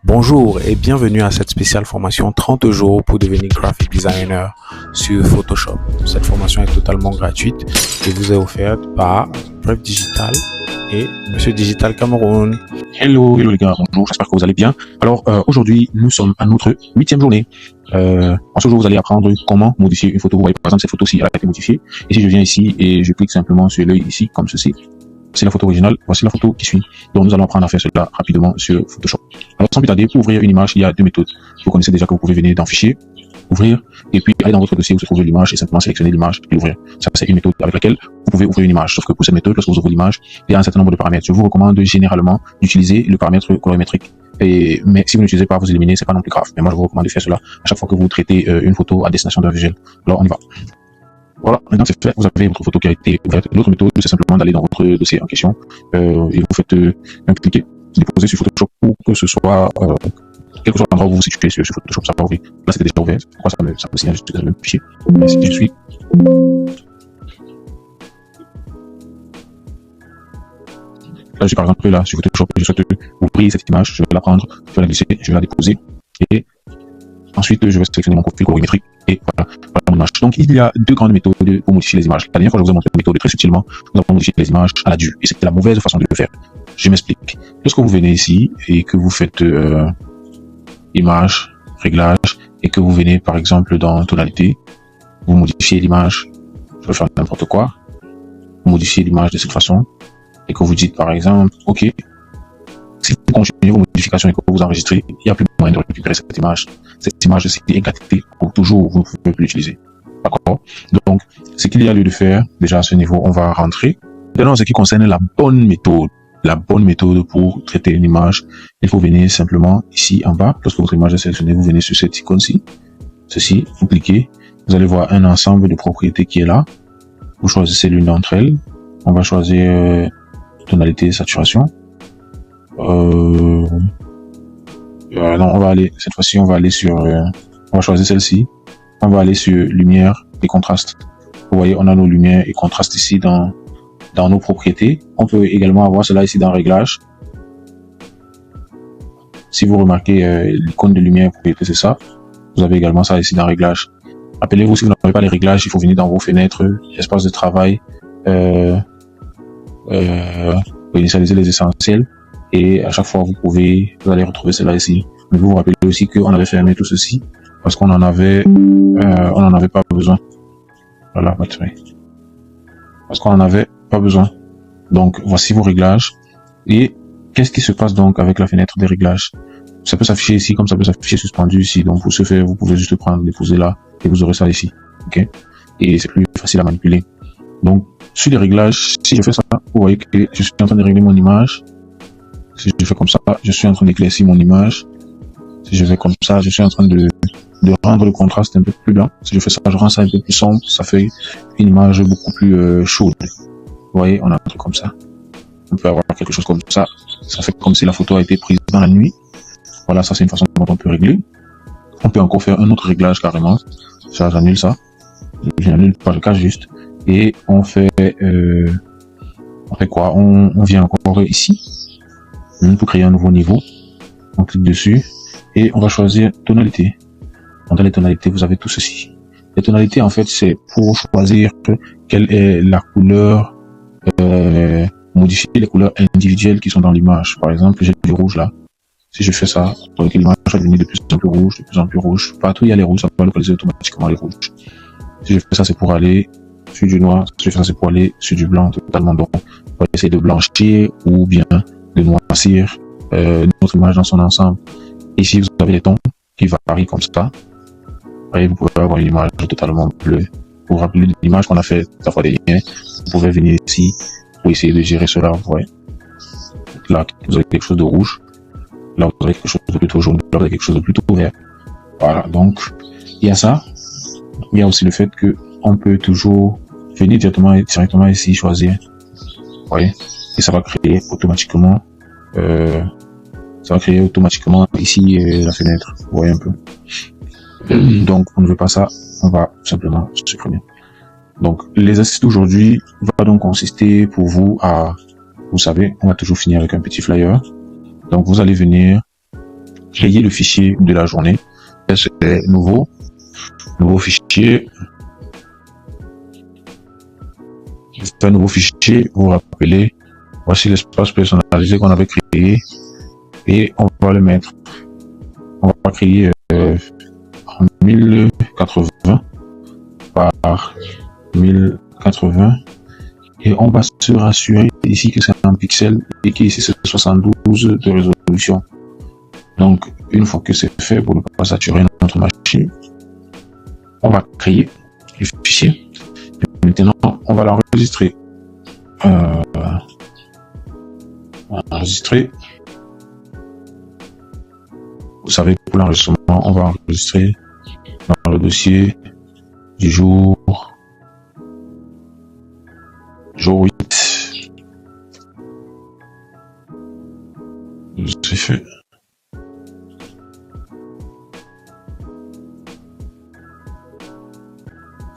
Bonjour et bienvenue à cette spéciale formation 30 jours pour devenir graphic designer sur Photoshop. Cette formation est totalement gratuite et vous est offerte par Preuve Digital et Monsieur Digital Cameroun. Hello les gars, bonjour, j'espère que vous allez bien. Alors aujourd'hui, nous sommes à notre 8e journée. En ce jour, vous allez apprendre comment modifier une photo. Vous voyez par exemple cette photo-ci, elle a été modifiée. Et si je viens ici et je clique simplement sur l'œil ici, comme ceci, c'est la photo originale, voici la photo qui suit. Donc nous allons apprendre à faire cela rapidement sur Photoshop. Alors sans plus tarder, pour ouvrir une image, il y a deux méthodes. Vous connaissez déjà que vous pouvez venir dans Fichier, ouvrir, et puis aller dans votre dossier où se trouve l'image et simplement sélectionner l'image et l'ouvrir. Ça, c'est une méthode avec laquelle vous pouvez ouvrir une image. Sauf que pour cette méthode, lorsque vous ouvrez l'image, il y a un certain nombre de paramètres. Je vous recommande généralement d'utiliser le paramètre colorimétrique. Mais si vous n'utilisez pas, vous éliminez, c'est pas non plus grave. Mais moi, je vous recommande de faire cela à chaque fois que vous traitez une photo à destination d'un visuel. Alors, on y va. Voilà, maintenant c'est fait, vous avez votre photo qui a été ouverte. L'autre méthode, c'est simplement d'aller dans votre dossier en question et vous faites un cliquer, déposer sur Photoshop pour que ce soit quel que soit l'endroit où vous vous situez sur Photoshop, ça va ouvrir. Là, c'était déjà ouvert. Pourquoi ça me signale juste le même fichier? Et si je suis là, j'ai par exemple là sur Photoshop, je souhaite ouvrir cette image, je vais la prendre, je vais la glisser, je vais la déposer et ensuite je vais sélectionner mon profil colorimétrique et voilà mon image. Donc il y a deux grandes méthodes pour modifier les images. La dernière fois je vous ai montré une méthode très subtilement, nous avons modifié les images à la dure et c'était la mauvaise façon de le faire. Je m'explique. Lorsque vous venez ici et que vous faites image, réglage et que vous venez par exemple dans tonalité, vous modifiez l'image, je vais faire n'importe quoi, vous modifiez l'image de cette façon et que vous dites par exemple ok, si vous continuez vos modifications et que vous enregistrez, il n'y a plus moyen de récupérer cette image. Cette image est gâtée pour toujours, vous ne pouvez plus l'utiliser. D'accord? Donc, ce qu'il y a lieu de faire, déjà à ce niveau, on va rentrer. Maintenant, en ce qui concerne la bonne méthode pour traiter une image, il faut venir simplement ici en bas. Lorsque votre image est sélectionnée, vous venez sur cette icône-ci. Ceci, vous cliquez. Vous allez voir un ensemble de propriétés qui est là. Vous choisissez l'une d'entre elles. On va choisir tonalité et saturation. Non, on va aller, cette fois-ci, on va aller sur, on va choisir celle-ci. On va aller sur lumière et contraste. Vous voyez, on a nos lumières et contrastes ici dans nos propriétés. On peut également avoir cela ici dans réglage. Si vous remarquez l'icône de lumière et propriété, c'est ça. Vous avez également ça ici dans réglage. Rappelez-vous, si vous n'avez pas les réglages, il faut venir dans vos fenêtres, espace de travail, initialiser les essentiels. Et à chaque fois, vous allez retrouver cela ici. Mais vous vous rappelez aussi qu'on avait fermé tout ceci parce qu'on en avait pas besoin. Voilà, parce qu'on en avait pas besoin. Donc, voici vos réglages. Et qu'est-ce qui se passe donc avec la fenêtre des réglages? Ça peut s'afficher ici, comme ça peut s'afficher suspendu ici. Donc, pour ce faire, vous pouvez juste le prendre, déposer là, et vous aurez ça ici. Ok? Et c'est plus facile à manipuler. Donc, sur les réglages, si je fais ça, vous voyez que je suis en train de régler mon image. Si je fais comme ça, je suis en train d'éclaircir mon image. Si je fais comme ça, je suis en train de rendre le contraste un peu plus blanc. Si je fais ça, je rends ça un peu plus sombre. Ça fait une image beaucoup plus chaude. Vous voyez, on a un truc comme ça. On peut avoir quelque chose comme ça. Ça fait comme si la photo a été prise dans la nuit. Voilà, ça c'est une façon dont on peut régler. On peut encore faire un autre réglage carrément. Ça, j'annule ça. J'annule pas le cas juste. Et on fait quoi? On vient encore ici. Pour créer un nouveau niveau, on clique dessus et on va choisir tonalité. Dans les tonalités, vous avez tout ceci. Les tonalités, en fait, c'est pour choisir quelle est la couleur, modifier les couleurs individuelles qui sont dans l'image. Par exemple, j'ai du rouge là. Si je fais ça, l'image va devenir de plus en plus rouge, de plus en plus rouge. Partout il y a les rouges, ça va localiser automatiquement les rouges. Si je fais ça, c'est pour aller sur du noir. Si je fais ça, c'est pour aller sur du blanc totalement. Donc, on va essayer de blanchir ou bien de noircir notre image dans son ensemble. Ici, vous avez les tons qui varient comme ça. Et vous pouvez avoir une image totalement bleue. Pour rappeler l'image qu'on a fait la fois dernière, vous pouvez venir ici pour essayer de gérer cela. Vous voyez. Là, vous avez quelque chose de rouge. Là, vous avez quelque chose de plutôt jaune. Là, vous avez quelque chose de plutôt vert. Voilà. Donc, il y a ça. Il y a aussi le fait que on peut toujours venir directement ici, choisir. Vous voyez. Et ça va créer automatiquement ici la fenêtre. Vous voyez un peu. Donc on ne veut pas ça, on va simplement supprimer. Donc les astuces d'aujourd'hui va donc consister pour vous à, vous savez, on va toujours finir avec un petit flyer. Donc vous allez venir créer le fichier de la journée. C'est nouveau fichier. Vous faites un nouveau fichier, vous rappelez, voici l'espace personnalisé qu'on avait créé et on va le mettre. On va créer 1080 par 1080 et on va se rassurer ici que c'est un pixel et qu'ici c'est 72 de résolution. Donc une fois que c'est fait, pour ne pas saturer notre machine, on va créer le fichier. Et maintenant on va l'enregistrer. Vous savez, pour l'enregistrement, on va enregistrer dans le dossier du jour 8. C'est fait.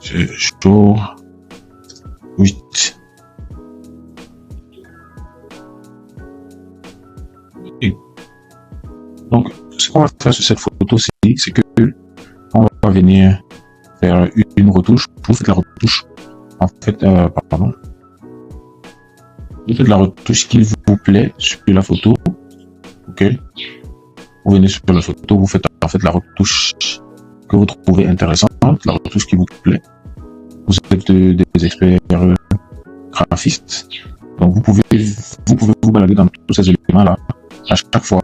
C'est jour 8. Et donc, ce qu'on va faire sur cette photo-ci, c'est que on va venir faire une retouche. Vous faites la retouche. En fait, pardon. Vous faites la retouche qui vous plaît sur la photo. Ok. Vous venez sur la photo, vous faites en fait la retouche que vous trouvez intéressante, la retouche qui vous plaît. Vous êtes des experts graphistes. Donc vous pouvez vous balader dans tous ces éléments-là. À chaque fois,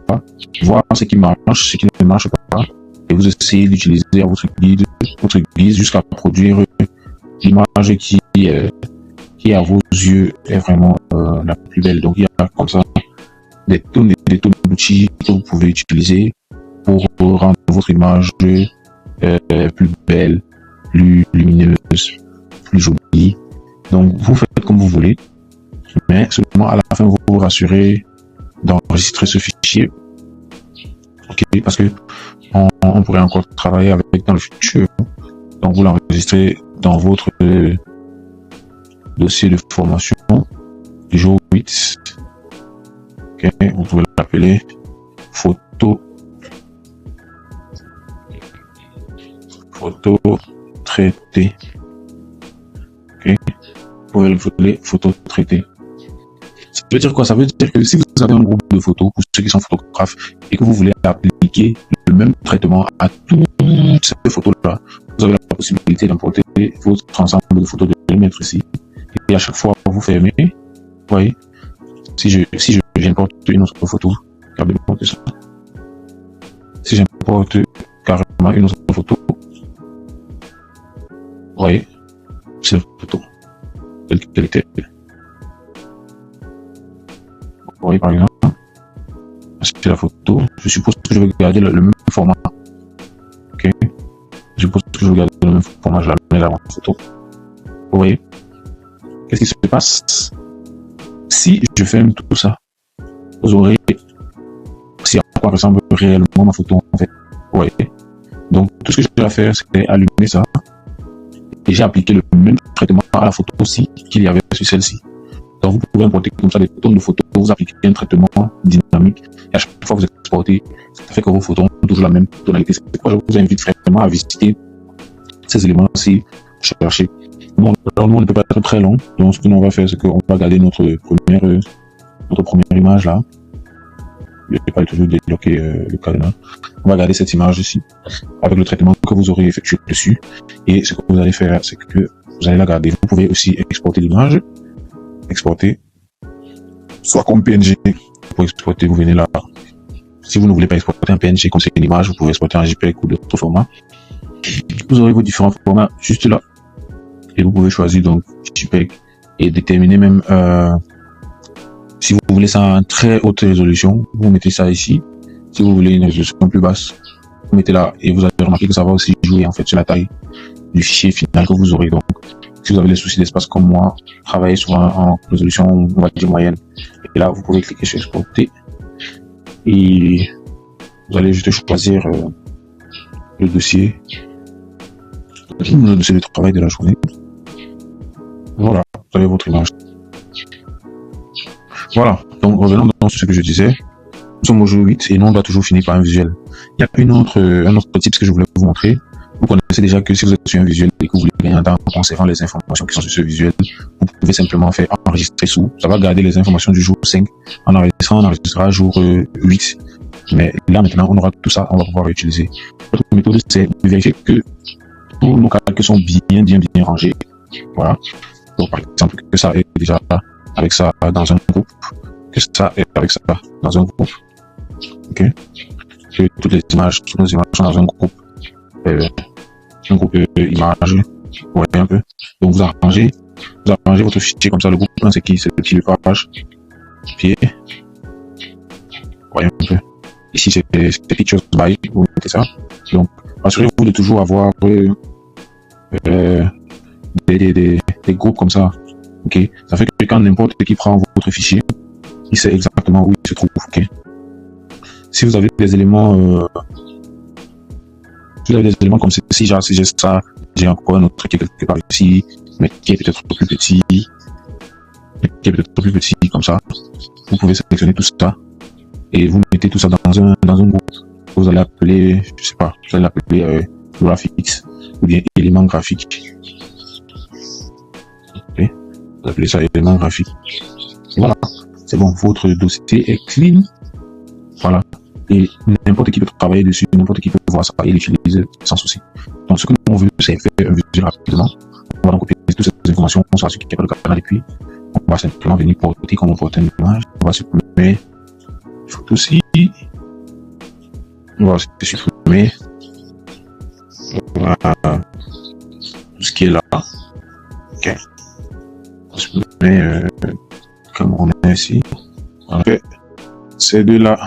voir ce qui marche, ce qui ne marche pas, et vous essayez d'utiliser à votre guise jusqu'à produire l'image qui à vos yeux est vraiment la plus belle. Donc il y a comme ça des tonnes d'outils que vous pouvez utiliser pour rendre votre image plus belle, plus lumineuse, plus jolie. Donc vous faites comme vous voulez, mais seulement à la fin vous vous rassurez d'enregistrer ce fichier. Ok, parce que on pourrait encore travailler avec dans le futur. Donc vous l'enregistrez dans votre dossier de formation du jour 8. Ok, vous pouvez l'appeler photo traité. Ok, vous pouvez l'appeler photo traité. Ça veut dire quoi? Ça veut dire que si vous avez un groupe de photos, pour ceux qui sont photographes, et que vous voulez appliquer le même traitement à toutes ces photos-là, vous avez la possibilité d'importer votre ensemble de photos, de les mettre ici. Et à chaque fois, vous fermez. Vous voyez, si j'importe une autre photo, regardez ça. Si j'importe carrément une autre photo, vous voyez, c'est la photo telle qu'elle était. Vous voyez par exemple, c'est la photo. Je suppose que je vais garder le même format. Ok. Je suppose que je vais garder le même format. Je la mets là en photo. Vous voyez. Qu'est-ce qui se passe si je ferme tout ça? Vous aurez si à quoi ressemble réellement ma photo en fait. Vous voyez. Donc tout ce que j'ai à faire, c'est allumer ça et j'ai appliqué le même traitement à la photo aussi qu'il y avait sur celle-ci. Donc vous pouvez importer comme ça des tonnes de photos, vous appliquez un traitement dynamique et à chaque fois que vous exportez, ça fait que vos photos ont toujours la même tonalité. C'est pourquoi je vous invite vraiment à visiter ces éléments-ci, chercher. Bon, alors nous on ne peut pas être très long, donc ce que nous on va faire, c'est qu'on va garder notre première image là. Je n'ai pas toujours débloqué le cadenas. On va garder cette image ici avec le traitement que vous aurez effectué dessus. Et ce que vous allez faire, c'est que vous allez la garder. Vous pouvez aussi exporter l'image. Exporter, soit comme PNG. Pour exporter, vous venez là. Si vous ne voulez pas exporter un PNG comme c'est une image, vous pouvez exporter un JPEG ou d'autres formats. Vous aurez vos différents formats juste là. Et vous pouvez choisir donc JPEG et déterminer même si vous voulez ça en très haute résolution, vous mettez ça ici. Si vous voulez une résolution plus basse, vous mettez là et vous allez remarquer que ça va aussi jouer en fait sur la taille du fichier final que vous aurez. Donc, si vous avez des soucis d'espace comme moi, travaillez sur en résolution, on va dire moyenne. Et là, vous pouvez cliquer sur exporter et vous allez juste choisir le dossier de travail de la journée. Voilà, vous avez votre image. Voilà, donc revenons dans ce que je disais. sommes au jour 8 et nous on doit toujours finir par un visuel. Il y a un autre type que je voulais vous montrer. Vous connaissez déjà que si vous êtes sur un visuel et que vous voulez gagner un temps en conservant les informations qui sont sur ce visuel, vous pouvez simplement faire enregistrer sous. Ça va garder les informations du jour 5. En enregistrant, on enregistrera jour 8. Mais là maintenant, on aura tout ça, on va pouvoir réutiliser. L'autre méthode, c'est de vérifier que tous nos calculs sont bien rangés. Voilà. Donc par exemple, que ça est déjà avec ça dans un groupe, que ça est avec ça dans un groupe. Ok. Que toutes nos images sont dans un groupe images. Vous voyez un peu. Donc vous arrangez votre fichier comme ça. Le groupe 1 c'est qui? C'est le petit page. Pied. Vous voyez un peu. Ici c'est pictures by. Vous mettez ça. Donc assurez-vous de toujours avoir des groupes comme ça. Ok. Ça fait que quand n'importe qui prend votre fichier, il sait exactement où il se trouve. Ok. Si vous avez des éléments comme ceci, genre si j'ai ça, j'ai encore un autre truc qui est quelque part ici, mais qui est peut-être plus petit, comme ça. Vous pouvez sélectionner tout ça et vous mettez tout ça dans un groupe. Vous allez appeler, je sais pas, vous allez l'appeler graphics ou bien élément graphique. Okay. Vous appelez ça élément graphique. Voilà, c'est bon, votre dossier est clean. Voilà. Et n'importe qui peut travailler dessus, n'importe qui peut voir ça et l'utiliser sans souci. Donc ce que nous on veut, c'est faire un visuel rapidement. On va donc copier toutes ces informations, on sera sur qui est le canal et puis on va simplement venir porter comme on porte une image. On va supprimer photo aussi. On va aussi supprimer voilà, tout ce qui est là. Ok. On va supprimer comme on est ici. Voilà. Ces deux-là.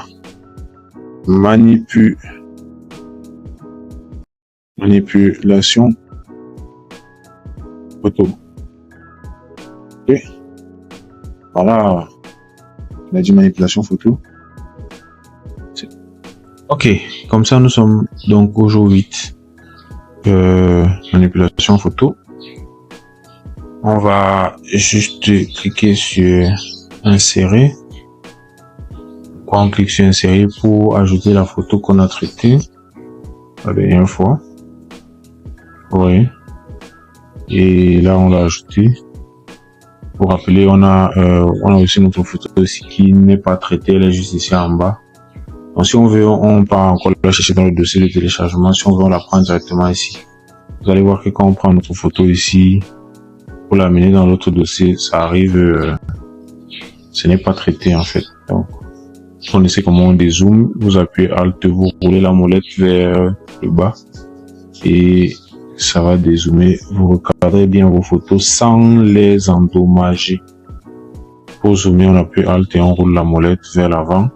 Manipulation photo. Ok. Voilà. On a dit manipulation photo. Ok. Comme ça, nous sommes donc au jour 8. Manipulation photo. On va juste cliquer sur insérer. On clique sur insérer pour ajouter la photo qu'on a traitée la dernière fois. Oui. Et là, on l'a ajouté. Pour rappeler, on a aussi notre photo aussi qui n'est pas traitée, elle est juste ici en bas. Donc, si on veut, on peut encore la chercher dans le dossier de téléchargement. Si on veut, on la prend directement ici. Vous allez voir que quand on prend notre photo ici, pour l'amener dans l'autre dossier, ça arrive, ce n'est pas traité en fait. Donc, vous connaissez comment on dézoome, vous appuyez Alt, vous roulez la molette vers le bas et ça va dézoomer. Vous recadrez bien vos photos sans les endommager. Pour zoomer, on appuie Alt et on roule la molette vers l'avant.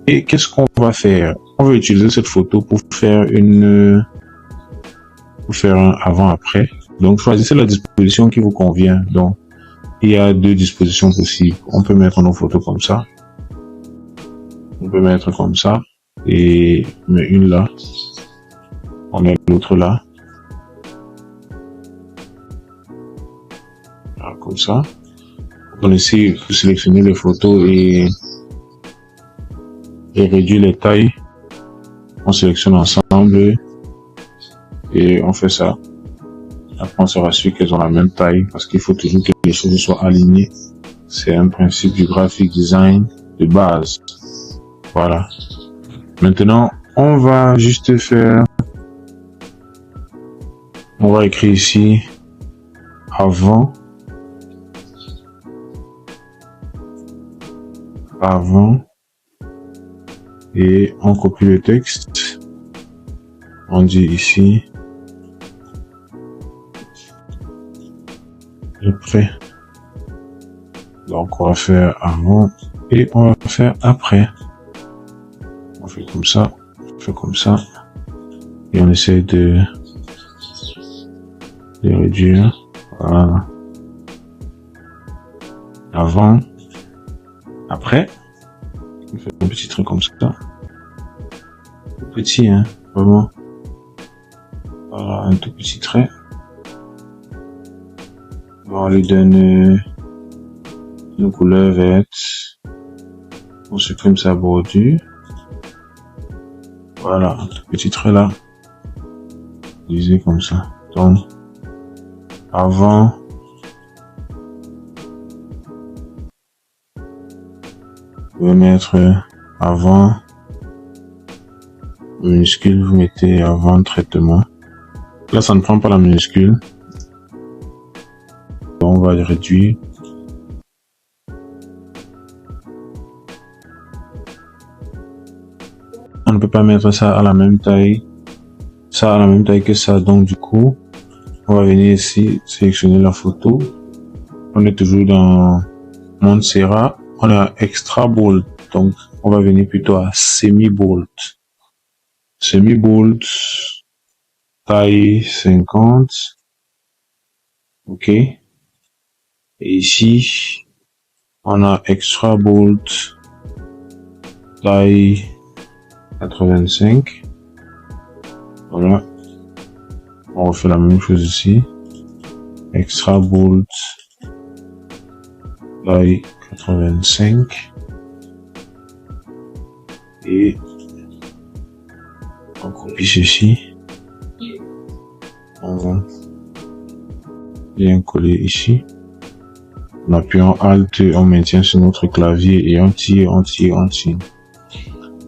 Et qu'est-ce qu'on va faire? On va utiliser cette photo pour faire un avant-après. Donc choisissez la disposition qui vous convient. Donc il y a deux dispositions possibles. On peut mettre nos photos comme ça. On peut mettre comme ça et met une là. On met l'autre là. Voilà, comme ça. On essaie de sélectionner les photos et réduire les tailles. On sélectionne ensemble et on fait ça. Après on se rassure qu'elles ont la même taille parce qu'il faut toujours que les choses soient alignées. C'est un principe du graphic design de base. Voilà. Maintenant, on va juste faire... On va écrire ici avant. Et on copie le texte. On dit ici. Après. Donc on va faire avant et on va faire après. On fait comme ça, on fait comme ça et on essaie de réduire. Voilà. Avant, après, on fait un petit truc comme ça. Petit, hein, vraiment. Voilà, un tout petit trait. On lui donne une couleur verte. On supprime sa bordure. Voilà, ce petit trait là. Lisez comme ça. Donc, avant. Vous pouvez mettre avant. Minuscule, vous mettez avant traitement. Là, ça ne prend pas la minuscule. Donc, on va le réduire. On ne peut pas mettre ça à la même taille. Ça à la même taille que ça. Donc, du coup, on va venir ici, sélectionner la photo. On est toujours dans Montserrat. On a extra bold. Donc, on va venir plutôt à semi bold. Semi bold. Taille 50. OK. Et ici, on a extra bold. Taille 85. Voilà. On refait la même chose ici. Extra bold. Taille 85. Et on copie ceci. On va bien coller ici. En appuyant Alt, on maintient sur notre clavier et on tire.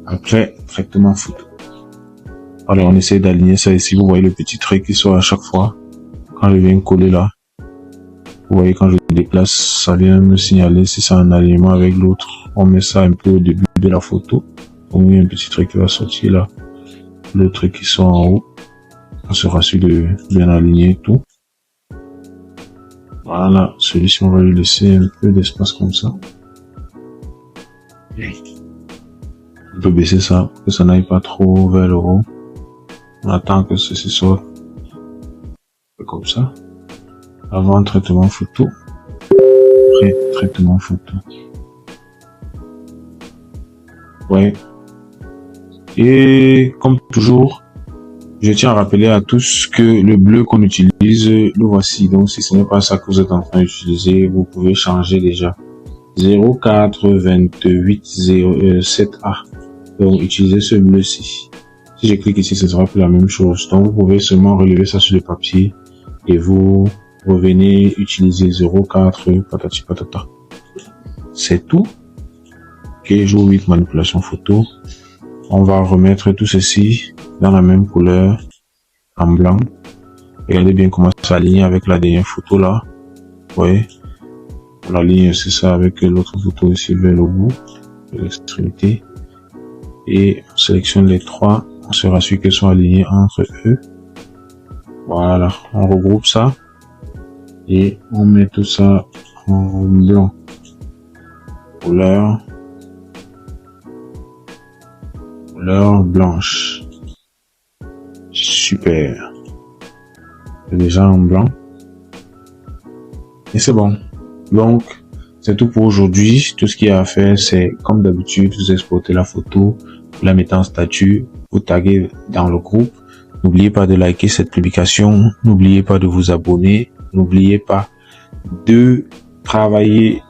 Après, traitement photo. Alors, on essaie d'aligner ça ici. Vous voyez le petit trait qui sort à chaque fois. Quand je viens coller là, vous voyez quand je déplace, ça vient me signaler si c'est un alignement avec l'autre. On met ça un peu au début de la photo. On met un petit trait qui va sortir là. Le trait qui sort en haut. On se rassure de bien aligner tout. Voilà, celui-ci on va lui laisser un peu d'espace comme ça. On peut baisser ça pour que ça n'aille pas trop vers le haut. On attend que ceci sorte comme ça. Avant traitement photo. Après traitement photo. Ouais. Et comme toujours, je tiens à rappeler à tous que le bleu qu'on utilise, le voici. Donc, si ce n'est pas ça que vous êtes en train d'utiliser, vous pouvez changer déjà. 042807A. Donc, utilisez ce bleu-ci. Si je clique ici, ce sera plus la même chose. Donc, vous pouvez seulement relever ça sur le papier et vous revenez utiliser 04 patati patata. C'est tout. Ok, jour 8, manipulation photo. On va remettre tout ceci dans la même couleur, en blanc. Regardez bien comment ça aligne avec la dernière photo là. Vous voyez, on aligne c'est ça avec l'autre photo ici vers le bout de l'extrémité. Et on sélectionne les trois. On se rassure qu'elles sont alignées entre eux. Voilà, on regroupe ça. Et on met tout ça en blanc. Couleur blanche. Super. C'est déjà en blanc. Et c'est bon. Donc, c'est tout pour aujourd'hui. Tout ce qu'il y a à faire, c'est comme d'habitude, vous exportez la photo, vous la mettez en statut, vous taguez dans le groupe. N'oubliez pas de liker cette publication. N'oubliez pas de vous abonner. N'oubliez pas de travailler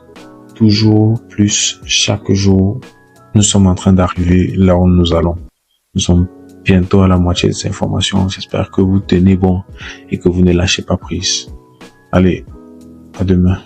toujours plus chaque jour. Nous sommes en train d'arriver là où nous allons. Nous sommes bientôt à la moitié de ces informations. J'espère que vous tenez bon et que vous ne lâchez pas prise. Allez, à demain.